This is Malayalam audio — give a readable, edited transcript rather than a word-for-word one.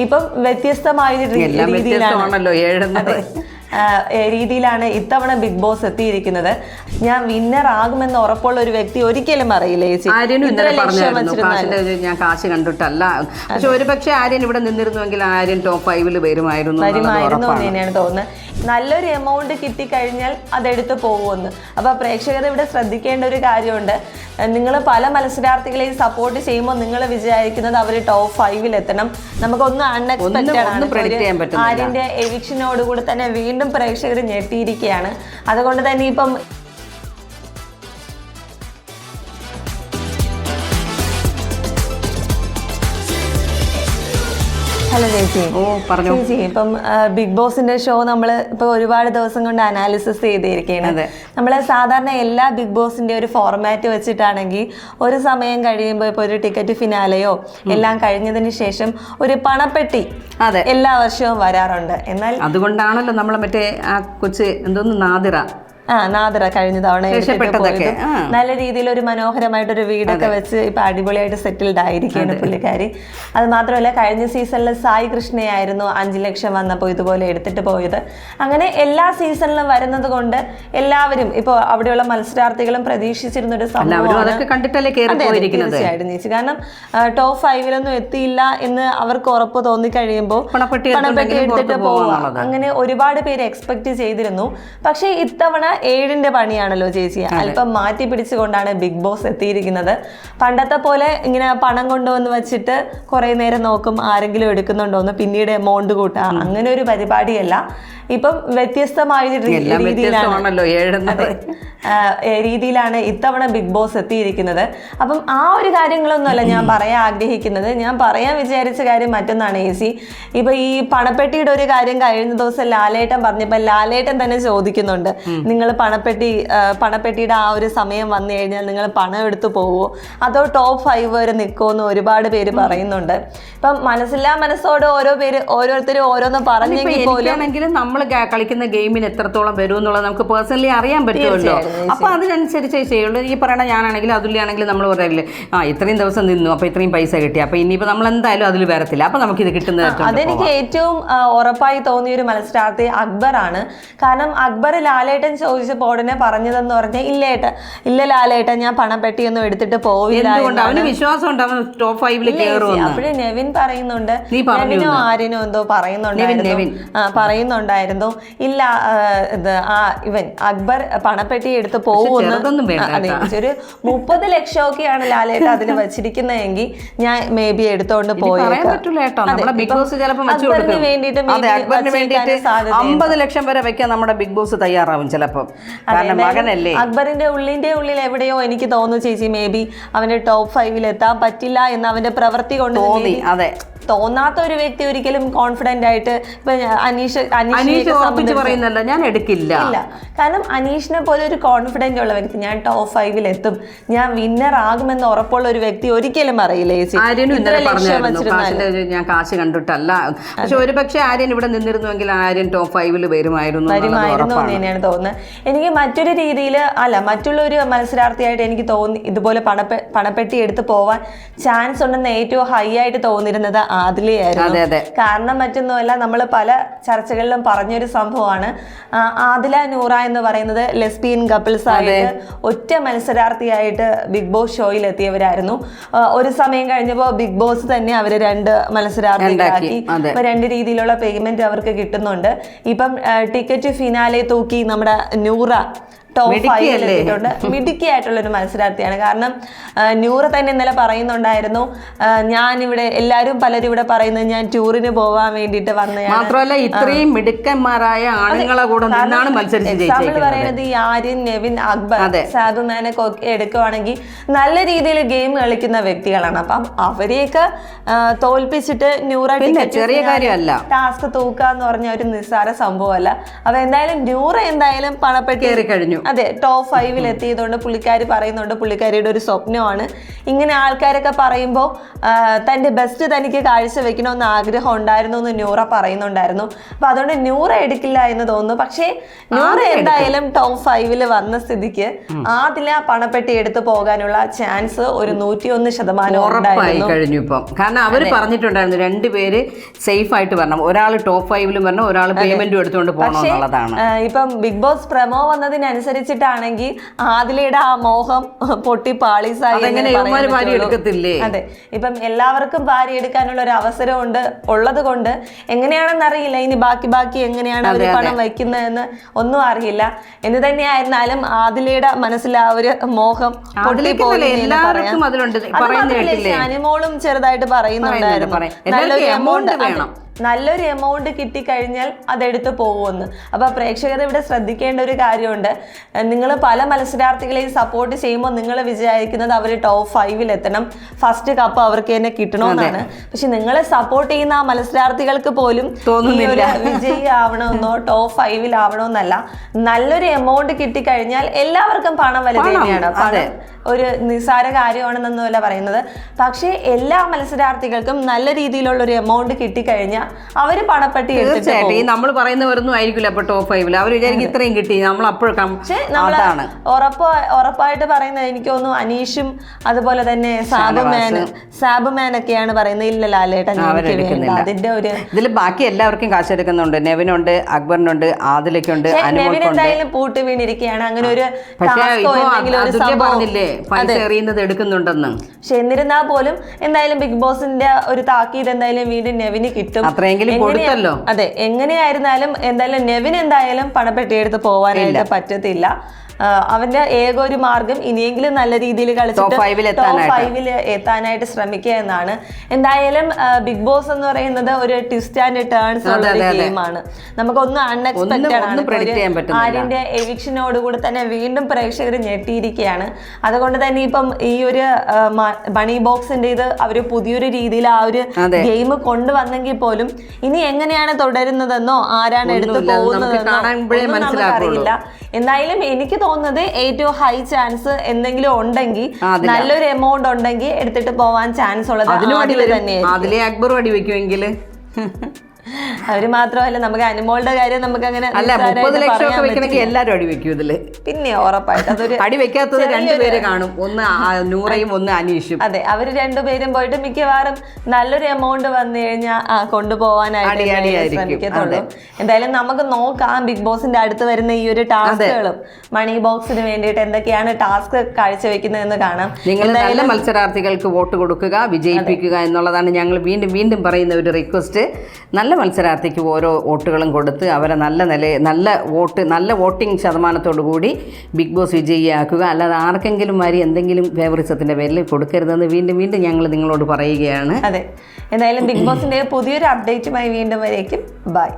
ഇപ്പം വ്യത്യസ്തമായ രീതിയിലാണ് ഇത്തവണ ബിഗ് ബോസ് എത്തിയിരിക്കുന്നത്. ഞാൻ വിന്നർ ആകുമെന്ന് ഉറപ്പുള്ള ഒരു വ്യക്തി ഒരിക്കലും അറിയില്ല ചേച്ചി. ഞാൻ കാശ് കണ്ടിട്ടല്ല, പക്ഷെ ഒരു പക്ഷേ ആര്യൻ ഇവിടെ നിന്നിരുന്നുവെങ്കിൽ ആര്യൻ ടോപ്പ് 5 വരുമായിരുന്നു എന്ന് തന്നെയാണ് തോന്നുന്നത്. നല്ലൊരു എമൗണ്ട് കിട്ടിക്കഴിഞ്ഞാൽ അതെടുത്ത് പോകുമെന്ന്. അപ്പൊ പ്രേക്ഷകർ ഇവിടെ ശ്രദ്ധിക്കേണ്ട ഒരു കാര്യമുണ്ട്. നിങ്ങൾ പല മത്സരാർത്ഥികളെയും സപ്പോർട്ട് ചെയ്യുമ്പോൾ നിങ്ങൾ വിചാരിക്കുന്നത് അവർ ടോപ്പ് 5 എത്തണം. നമുക്കൊന്നും അൺഎക്സ്പെക്റ്റഡ് ആണ്. ആര്യന്റെ എവിക്ഷനോടുകൂടി തന്നെ വീണ്ടും പ്രേക്ഷകർ ഞെട്ടിയിരിക്കുകയാണ്. അതുകൊണ്ട് തന്നെ ഇപ്പം ഹലോ ചേച്ചി. ചേച്ചി, ഇപ്പം ബിഗ് ബോസിന്റെ ഷോ നമ്മൾ ഇപ്പൊ ഒരുപാട് ദിവസം കൊണ്ട് അനാലിസിസ് ചെയ്തിരിക്കുകയാണ്. നമ്മൾ സാധാരണ എല്ലാ ബിഗ് ബോസിന്റെ ഒരു ഫോർമാറ്റ് വെച്ചിട്ടാണെങ്കിൽ ഒരു സമയം കഴിയുമ്പോൾ ഇപ്പൊ ഒരു ടിക്കറ്റ് ഫിനാലെയോ എല്ലാം കഴിഞ്ഞതിന് ശേഷം ഒരു പണപ്പെട്ടി എല്ലാ വർഷവും വരാറുണ്ട്. എന്നാൽ അതുകൊണ്ടാണല്ലോ നമ്മൾ മറ്റേ ആ കൊച്ച് എന്തോന്ന് നാദിറ കഴിഞ്ഞ തവണ നല്ല രീതിയിൽ ഒരു മനോഹരമായിട്ടൊരു വീടൊക്കെ വെച്ച് ഇപ്പൊ അടിപൊളിയായിട്ട് സെറ്റിൽഡ് ആയിരിക്കുകയാണ് പുള്ളിക്കാരി. അത് മാത്രമല്ല, കഴിഞ്ഞ സീസണിൽ സായി കൃഷ്ണയായിരുന്നു 5 ലക്ഷം വന്നപ്പോൾ ഇതുപോലെ എടുത്തിട്ട് പോയത്. അങ്ങനെ എല്ലാ സീസണിലും വരുന്നത് കൊണ്ട് എല്ലാവരും ഇപ്പൊ അവിടെയുള്ള മത്സരാർത്ഥികളും പ്രതീക്ഷിച്ചിരുന്ന ഒരു സംഭവമാണ്. തീർച്ചയായിട്ടും ചേച്ചി, കാരണം ടോപ്പ് 5 എത്തിയില്ല എന്ന് അവർക്ക് ഉറപ്പ് തോന്നിക്കഴിയുമ്പോൾ പണപ്പെട്ടി എടുത്തിട്ട് പോവുക, അങ്ങനെ ഒരുപാട് പേര് എക്സ്പെക്ട് ചെയ്തിരുന്നു. പക്ഷെ ഇത്തവണ 7ന്റെ പണിയാണല്ലോ ചേച്ചി. അല്പം മാറ്റി പിടിച്ചുകൊണ്ടാണ് ബിഗ് ബോസ് എത്തിയിരിക്കുന്നത്. പണ്ടത്തെ പോലെ ഇങ്ങനെ പണം കൊണ്ടുവന്ന് വെച്ചിട്ട് കുറെ നേരം നോക്കും ആരെങ്കിലും എടുക്കുന്നുണ്ടോന്ന്, പിന്നീട് എമൗണ്ട് കൂട്ടുക, അങ്ങനെ ഒരു പരിപാടിയല്ല. ഇപ്പം വ്യത്യസ്തമായ രീതിയിലാണ് ഇത്തവണ ബിഗ് ബോസ് എത്തിയിരിക്കുന്നത്. അപ്പം ആ ഒരു കാര്യങ്ങളൊന്നുമല്ല ഞാൻ പറയാൻ ആഗ്രഹിക്കുന്നത്. ഞാൻ പറയാൻ വിചാരിച്ച കാര്യം മറ്റൊന്നാണ് ചേച്ചി. ഇപ്പൊ ഈ പണപ്പെട്ടിയുടെ ഒരു കാര്യം കഴിഞ്ഞ ദിവസം ലാലേട്ടൻ പറഞ്ഞപ്പോൾ ലാലേട്ടൻ തന്നെ ചോദിക്കുന്നുണ്ട്, നിങ്ങൾ പണപ്പെട്ടിയുടെ ആ ഒരു സമയം വന്നു കഴിഞ്ഞാൽ നിങ്ങൾ പണം എടുത്തു പോവോ അതോ ടോപ്പ് 5 വരെ നിൽക്കുമെന്ന് ഒരുപാട് പേര് പറയുന്നുണ്ട്. ഇപ്പം മനസ്സില്ലാ മനസ്സോടെ ഓരോരുത്തരും ഓരോന്ന് പറഞ്ഞെങ്കിൽ പോലും നമ്മൾ കളിക്കുന്ന ഗെയിമിന് എത്രത്തോളം വരും എന്നുള്ളത് നമുക്ക് പേഴ്സണലി അറിയാൻ പറ്റുമല്ലോ. അപ്പൊ അതിനനുസരിച്ച് ചെയ്യുള്ളൂ. ഈ പറയണ ഞാനാണെങ്കിലും അതുല്യാണെങ്കിലും നമ്മൾ പറയില്ലേ, ഇത്രയും ദിവസം നിന്നു, അപ്പൊ ഇത്രയും പൈസ കിട്ടി, അപ്പൊ ഇനിയിപ്പോ നമ്മൾ എന്തായാലും അതിൽ വരത്തില്ല, അപ്പൊ നമുക്ക് ഇത് കിട്ടുന്നത്. അതെനിക്ക് ഏറ്റവും ഉറപ്പായി തോന്നിയ ഒരു മത്സരാർത്ഥി അക്ബറാണ്. കാരണം അക്ബർ ലാലേട്ടൻ ചോദിച്ചപ്പോൾ ഉടനെ പറഞ്ഞതെന്ന് പറഞ്ഞാൽ ഇല്ല ലാലേട്ടൻ, ഞാൻ പണപ്പെട്ടിയൊന്നും എടുത്തിട്ട് പോവില്ല. അവന് വിശ്വാസം ഉണ്ട് അവൻ ടോപ്പ് 5 കയറും. അപ്പോഴും നെവിൻ പറയുന്നുണ്ട്, നെവിനോ ആരിനോ എന്തോ പറയുന്നുണ്ടായിരുന്നു ഇല്ല ഇവൻ അക്ബർ പണപ്പെട്ടി എടുത്ത് പോകുന്നു. ഒരു 30 ലക്ഷമൊക്കെയാണ് ലാലേട്ട അതിൽ വെച്ചിരിക്കുന്നതെങ്കിൽ ഞാൻ മേ ബി എടുത്തോണ്ട് പോയേക്കാം. 50 ലക്ഷം വരെ വെക്കാൻ നമ്മുടെ ബിഗ് ബോസ് തയ്യാറാവും ചിലപ്പോൾ. അക്ബറിന്റെ ഉള്ളിൽ എവിടെയോ എനിക്ക് തോന്നുന്നു ചേച്ചി, മേ ബി അവന്റെ ടോപ്പ് 5 എത്താൻ പറ്റില്ല എന്ന് അവന്റെ പ്രവൃത്തി കൊണ്ട് തോന്നി. തോന്നാത്ത ഒരു വ്യക്തി ഒരിക്കലും കോൺഫിഡന്റ് ആയിട്ട് അനീഷ് പറയുന്നല്ല ഞാൻ എടുക്കില്ല. കാരണം അനീഷിനെ പോലെ ഒരു കോൺഫിഡന്റ് ഉള്ള വ്യക്തി, ഞാൻ ടോപ്പ് 5 എത്തും, ഞാൻ വിന്നർ ആകുമെന്ന് ഉറപ്പുള്ള ഒരു വ്യക്തി ഒരിക്കലും അറിയില്ല ചേച്ചി. ഞാൻ കാശ് കണ്ടിട്ടല്ല, പക്ഷെ ഒരു പക്ഷേ ആര്യൻ ഇവിടെ നിന്നിരുന്നുവെങ്കിൽ ആര്യൻ ടോപ്പ് 5 വരുമായിരുന്നു എന്ന് തന്നെയാണ് തോന്നുന്നത്. എനിക്ക് മറ്റൊരു രീതിയിൽ മറ്റുള്ള ഒരു മത്സരാർത്ഥിയായിട്ട് എനിക്ക് തോന്നി ഇതുപോലെ പണപ്പെട്ടി എടുത്ത് പോവാൻ ചാൻസ് ഉണ്ടെന്ന് ഏറ്റവും ഹൈ ആയിട്ട് തോന്നിയിരുന്നത് ആദിലയായിരുന്നു. കാരണം മറ്റൊന്നുമല്ല, നമ്മൾ പല ചർച്ചകളിലും പറഞ്ഞൊരു സംഭവമാണ്. ആദില നൂറ എന്ന് പറയുന്നത് ലെസ്ബിയൻ കപ്പിൾസ് ആയിട്ട് ഒറ്റ മത്സരാർത്ഥിയായിട്ട് ബിഗ് ബോസ് ഷോയിൽ എത്തിയവരായിരുന്നു. ഒരു സമയം കഴിഞ്ഞപ്പോൾ ബിഗ് ബോസ് തന്നെ അവര് 2 മത്സരാർത്ഥികളാക്കി. ഇപ്പൊ 2 രീതിയിലുള്ള പേയ്മെന്റ് അവർക്ക് കിട്ടുന്നുണ്ട്. ഇപ്പം ടിക്കറ്റ് ഫിനാലെ തൂക്കി നമ്മുടെ നൂറ മിടുക്കിയായിട്ടുള്ള ഒരു മത്സരാർത്ഥിയാണ്. കാരണം നൂറ തന്നെ ഇന്നലെ പറയുന്നുണ്ടായിരുന്നു, ഞാനിവിടെ പലരും ഇവിടെ പറയുന്നത് ഞാൻ ടൂറിന് പോവാൻ വേണ്ടിയിട്ട് വന്നതാണ്. മാത്രമല്ല ഇത്രയും മിടുക്കന്മാരായ ആണുങ്ങളെ കൂടെ നിന്നാണ് എക്സാമ്പിൾ പറയുന്നത് ഈ ആര്യൻ, നെവിൻ, അക്ബർ, സാബുമാനൊക്കെ ഒക്കെ എടുക്കുവാണെങ്കിൽ നല്ല രീതിയിൽ ഗെയിം കളിക്കുന്ന വ്യക്തികളാണ്. അപ്പം അവരെയൊക്കെ തോൽപ്പിച്ചിട്ട് നൂറ ചെറിയ കാര്യമല്ല, ടാസ്ക് തൂക്കുക എന്ന് പറഞ്ഞ ഒരു നിസ്സാര സംഭവമല്ല. അപ്പൊ എന്തായാലും നൂറ എന്തായാലും പണപ്പെട്ടി കഴിഞ്ഞു. അതെ ടോപ്പ് 5-ൽ എത്തിയതുകൊണ്ട് പുള്ളിക്കാരി പറയുന്നുണ്ട് പുള്ളിക്കാരിയുടെ ഒരു സ്വപ്നമാണ്. ഇങ്ങനെ ആൾക്കാരൊക്കെ പറയുമ്പോൾ തൻ്റെ ബെസ്റ്റ് തനിക്ക് കാഴ്ചവെക്കണമെന്ന് ആഗ്രഹം ഉണ്ടായിരുന്നു എന്ന് ന്യൂറ പറയുന്നുണ്ടായിരുന്നു. അപ്പൊ അതുകൊണ്ട് ന്യൂറ എടുക്കില്ല എന്ന് തോന്നുന്നു. പക്ഷേ ന്യൂറ എന്തായാലും ടോപ്പ് 5-ൽ വന്ന സ്ഥിതിക്ക് ആദില പണപ്പെട്ടി എടുത്തു പോകാനുള്ള ചാൻസ് ഒരു 101% ഉറപ്പായി കഴിഞ്ഞു ഇപ്പം. കാരണം അവര് പറഞ്ഞിട്ടുണ്ടായിരുന്നു 2 പേര് സേഫ് ആയിട്ട് വരണം, ഒരാൾ ടോപ്പ് 5-ലും വരണം, ഒരാൾ പേയ്മെന്റും എടുത്തുകൊണ്ട് പോകണം എന്നുള്ളതാണ്. ഇപ്പം ബിഗ് ബോസ് പ്രമോ വന്നതിനനുസരിച്ചിട്ടാണെങ്കിൽ ആദിലയുടെ ആ മോഹം പൊട്ടി പാളീസായി. എടുക്കത്തില്ലേ? അതെ, ഇപ്പം എല്ലാവർക്കും ഭാര്യ എടുക്കാനുള്ള ഒരു അവസരം ഉള്ളത് കൊണ്ട് എങ്ങനെയാണെന്ന് അറിയില്ല. ഇനി ബാക്കി എങ്ങനെയാണ് അവർ പണം വയ്ക്കുന്നതെന്ന് ഒന്നും അറിയില്ല. എന്ന് തന്നെയായിരുന്നാലും ആദിലയുടെ മനസ്സിൽ ആ ഒരു മോഹം പൊട്ടിപ്പോയി. അനിമോളും ചെറുതായിട്ട് പറയുന്നുണ്ടായിരുന്നു നല്ലൊരു എമൗണ്ട് കിട്ടിക്കഴിഞ്ഞാൽ അതെടുത്ത് പോകുമെന്ന്. അപ്പോൾ പ്രേക്ഷകർ ഇവിടെ ശ്രദ്ധിക്കേണ്ട ഒരു കാര്യമുണ്ട്. നിങ്ങൾ പല മത്സരാർത്ഥികളെയും സപ്പോർട്ട് ചെയ്യുമ്പോൾ നിങ്ങൾ വിചാരിക്കുന്നത് അവർ ടോപ്പ് 5-ൽ എത്തണം, ഫസ്റ്റ് കപ്പ് അവർക്ക് തന്നെ കിട്ടണമെന്നാണ്. പക്ഷെ നിങ്ങളെ സപ്പോർട്ട് ചെയ്യുന്ന ആ മത്സരാർത്ഥികൾക്ക് പോലും ഒരു വിജയി ആവണമെന്നോ ടോപ്പ് 5-ൽ ആവണമെന്നല്ല. നല്ലൊരു എമൗണ്ട് കിട്ടിക്കഴിഞ്ഞാൽ എല്ലാവർക്കും പണം വലുത് തന്നെയാണ്. പണം ഒരു നിസ്സാര കാര്യമാണെന്നൊന്നുമല്ല പറയുന്നത്. പക്ഷേ എല്ലാ മത്സരാർത്ഥികൾക്കും നല്ല രീതിയിലുള്ള ഒരു എമൗണ്ട് കിട്ടിക്കഴിഞ്ഞാൽ അവര് പണപ്പെട്ടി എടുത്തിട്ട് നമ്മൾ പറയുന്നവരൊന്നും ആയിരിക്കില്ല അപ്പൊ ടോപ്പ് 5-ൽ അവർ വിചാരിക്കും ഇത്രയും കിട്ടി നമ്മൾ അപ്പോഴും. ഉറപ്പായിട്ട് പറയുന്നത് എനിക്ക് തോന്നുന്നു അനീഷും അതുപോലെ തന്നെ സാബുമാൻ ഒക്കെയാണ് പറയുന്നത്. ഇല്ല ലാലേട്ടൻ അതിന്റെ ഒരു ഇതിൽ ബാക്കി എല്ലാവർക്കും കാശെടുക്കുന്നുണ്ട്. നെവിനുണ്ട്, അക്ബറിനുണ്ട്, ആദിലയ്ക്കുണ്ട്, നെവിൻ എന്തായാലും പൂട്ട് വീണിരിക്കുകയാണ്. അങ്ങനെ ഒരു പറഞ്ഞില്ലേ പൈസ എറിയുന്നത് എടുക്കുന്നുണ്ടെന്ന്. പക്ഷെ എന്നിരുന്നാൽ പോലും എന്തായാലും ബിഗ് ബോസിന്റെ ഒരു താക്കീത് എന്തായാലും വീണ്ടും നെവിന് കിട്ടും. അതെ, എങ്ങനെയായിരുന്നാലും എന്തായാലും നെവിൻ എന്തായാലും പണപ്പെട്ടി എടുത്ത് പോവാനായിട്ട് പറ്റത്തില്ല. അവന്റെ ഏക ഒരു മാർഗം ഇനിയെങ്കിലും നല്ല രീതിയിൽ കളിച്ചിട്ട് ടോപ്പ് 5-ൽ എത്താനായിട്ട് ശ്രമിക്കുക എന്നാണ്. എന്തായാലും ബിഗ് ബോസ് എന്ന് പറയുന്നത് ഒരു ട്വിസ്റ്റ് ആൻഡ് ടേൺസ് ഉള്ള ഒരു ഗെയിമാണ്. നമുക്കൊന്നും അൺഎക്സ്പെക്റ്റഡ് ആണ്. ആര്യന്റെ എവിക്ഷനോടുകൂടി തന്നെ വീണ്ടും പ്രേക്ഷകർ ഞെട്ടിയിരിക്കുകയാണ്. അതുകൊണ്ട് തന്നെ ഇപ്പം ഈ ഒരു മണി ബോക്സിന്റെ ഇത് അവര് പുതിയൊരു രീതിയിൽ ആ ഒരു ഗെയിം കൊണ്ടുവന്നെങ്കിൽ പോലും ഇനി എങ്ങനെയാണ് തുടരുന്നതെന്നോ ആരാണ് എടുത്തു പോകുന്നതെന്നോ നമുക്കറിയില്ല. എന്തായാലും എനിക്ക് തോന്നുന്നത് ഏറ്റവും ഹൈ ചാൻസ് എന്തെങ്കിലും ഉണ്ടെങ്കിൽ നല്ലൊരു എമൗണ്ട് ഉണ്ടെങ്കിൽ എടുത്തിട്ട് പോവാൻ ചാൻസ് ഉള്ളത് അതിലെ അക്ബർ അടി വെക്കുമെങ്കിൽ അവര് മാത്രമല്ല നമുക്ക് അനിമോളുടെ കാര്യം നമുക്ക് അങ്ങനെ എല്ലാരും അടി വെക്കും ഇതില്. പിന്നെ ഉറപ്പായിട്ട് അതൊരു അടി വെക്കാത്തത് 2 പേര് കാണും, ഒന്ന് നൂറയും ഒന്ന് അനീഷും. അതെ, അവര് 2 പേരും പോയിട്ട് മിക്കവാറും നല്ലൊരു എമൗണ്ട് വന്നു കഴിഞ്ഞാൽ കൊണ്ടുപോവാനായിട്ട് ശ്രമിക്കത്തുള്ളൂ. എന്തായാലും നമുക്ക് നോക്കാം ബിഗ് ബോസിന്റെ അടുത്ത് വരുന്ന ഈ ഒരു ടാസ്കുകളും മണി ബോക്സിന് വേണ്ടിയിട്ട് എന്തൊക്കെയാണ് ടാസ്ക് കാഴ്ചവെക്കുന്നതെന്ന് കാണാം. നിങ്ങൾ നല്ല മത്സരാർത്ഥികൾക്ക് വോട്ട് കൊടുക്കുക, വിജയിപ്പിക്കുക എന്നുള്ളതാണ് ഞങ്ങൾ വീണ്ടും പറയുന്ന ഒരു റിക്വസ്റ്റ്. നല്ല മത്സരാർത്ഥിക്ക് ഓരോ വോട്ടുകളും കൊടുത്ത് അവരെ നല്ല വോട്ടിംഗ് ശതമാനത്തോടു കൂടി ബിഗ് ബോസ് വിജയിയാക്കുക. അല്ലാതെ ആർക്കെങ്കിലും മാറി എന്തെങ്കിലും ഫേവറിസത്തിന്റെ പേരിൽ കൊടുക്കരുതെന്ന് വീണ്ടും ഞങ്ങൾ നിങ്ങളോട് പറയുകയാണ്. അതെ, എന്തായാലും ബിഗ് ബോസിന്റെ പുതിയൊരു അപ്ഡേറ്റുമായി വീണ്ടും വരേക്കും ബൈ.